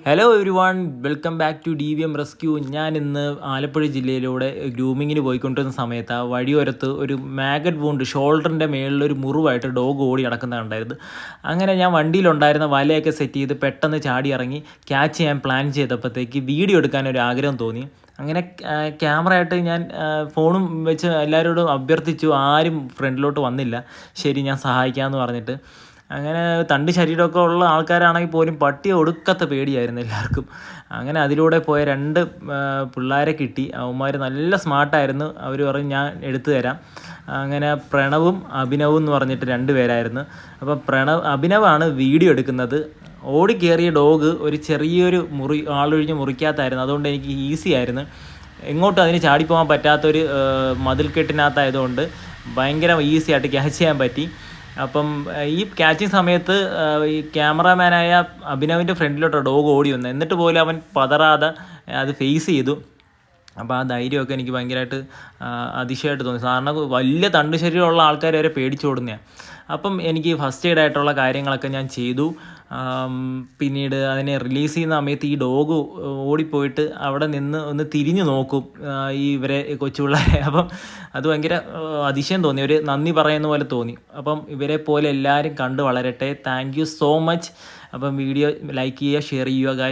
Hello every one, welcome back to DVM rescue. ഞാൻ ഇന്ന് ആലപ്പുഴ ജില്ലയിലൂടെ ഗ്രൂമിങ്ങിന് പോയിക്കൊണ്ടിരുന്ന സമയത്ത് ആ വഴിയോരത്ത് ഒരു മാഗറ്റ് വൂണ്ട്, ഷോൾഡറിൻ്റെ മേളിലൊരു മുറിവായിട്ട് ഡോഗ് ഓടി നടക്കുന്നത് കണ്ടായിരുന്നു. അങ്ങനെ ഞാൻ വണ്ടിയിലുണ്ടായിരുന്ന വലയൊക്കെ സെറ്റ് ചെയ്ത് പെട്ടെന്ന് ചാടി ഇറങ്ങി ക്യാച്ച് ചെയ്യാൻ പ്ലാൻ ചെയ്തപ്പോഴത്തേക്ക് വീഡിയോ എടുക്കാനൊരു ആഗ്രഹം തോന്നി. അങ്ങനെ ക്യാമറയായിട്ട് ഞാൻ ഫോണും വെച്ച് എല്ലാവരോടും അഭ്യർത്ഥിച്ചു. ആരും ഫ്രണ്ടിലോട്ട് വന്നില്ല. ശരി, ഞാൻ സഹായിക്കാമെന്ന് പറഞ്ഞിട്ട് അങ്ങനെ തണ്ട് ശരീരമൊക്കെ ഉള്ള ആൾക്കാരാണെങ്കിൽ പോലും പട്ടിയെ ഒടുക്കത്തെ പേടിയായിരുന്നു എല്ലാവർക്കും. അങ്ങനെ അതിലൂടെ പോയ രണ്ട് പിള്ളേരെ കിട്ടി. അവന്മാർ നല്ല സ്മാർട്ടായിരുന്നു. അവർ പറഞ്ഞു ഞാൻ എടുത്തു തരാം. അങ്ങനെ പ്രണവും അഭിനവും എന്ന് പറഞ്ഞിട്ട് രണ്ട് പേരായിരുന്നു. അപ്പോൾ അഭിനവാണ് വീഡിയോ എടുക്കുന്നത്. ഓടിക്കേറിയ ഡോഗ് ഒരു ചെറിയൊരു ആളൊഴിഞ്ഞ് മുറിക്കകത്തായിരുന്നു. അതുകൊണ്ട് എനിക്ക് ഈസി ആയിരുന്നു. എങ്ങോട്ടും അതിന് ചാടിപ്പോകാൻ പറ്റാത്തൊരു മതിൽക്കെട്ടിനകത്തായതുകൊണ്ട് ഭയങ്കര ഈസി ആയിട്ട് ക്യാച്ച് ചെയ്യാൻ പറ്റി. അപ്പം ഈ ക്യാച്ചിങ് സമയത്ത് ഈ ക്യാമറാമാനായ അഭിനവിൻ്റെ ഫ്രണ്ടിലോട്ട് ഡോഗ് ഓടി വന്നു. എന്നിട്ട് പോലും അവൻ പതറാതെ അത് ഫേസ് ചെയ്തു. അപ്പോൾ ആ ധൈര്യമൊക്കെ എനിക്ക് ഭയങ്കരമായിട്ട് അതിശയമായിട്ട് തോന്നി. സാധാരണ വലിയ തണ്ട് ശരീരമുള്ള ആൾക്കാർ വരെ പേടിച്ചോടുന്നതാണ്. അപ്പം എനിക്ക് ഫസ്റ്റ് എയ്ഡ് ആയിട്ടുള്ള കാര്യങ്ങളൊക്കെ ഞാൻ ചെയ്തു. പിന്നീട് അതിനെ റിലീസ് ചെയ്യുന്ന സമയത്ത് ഈ ഡോഗ് ഓടിപ്പോയിട്ട് അവിടെ നിന്ന് ഒന്ന് തിരിഞ്ഞു നോക്കും ഈ ഇവരെ കൊച്ചുപിള്ളേരെ. അപ്പം അത് ഭയങ്കര അതിശയം തോന്നി, ഒരു നന്ദി പറയുന്ന പോലെ തോന്നി. അപ്പം ഇവരെ പോലെ എല്ലാവരും കണ്ട് വളരട്ടെ. Thank you so much. അപ്പം വീഡിയോ ലൈക്ക് ചെയ്യുക, ഷെയർ ചെയ്യുക ഗായ്സ്.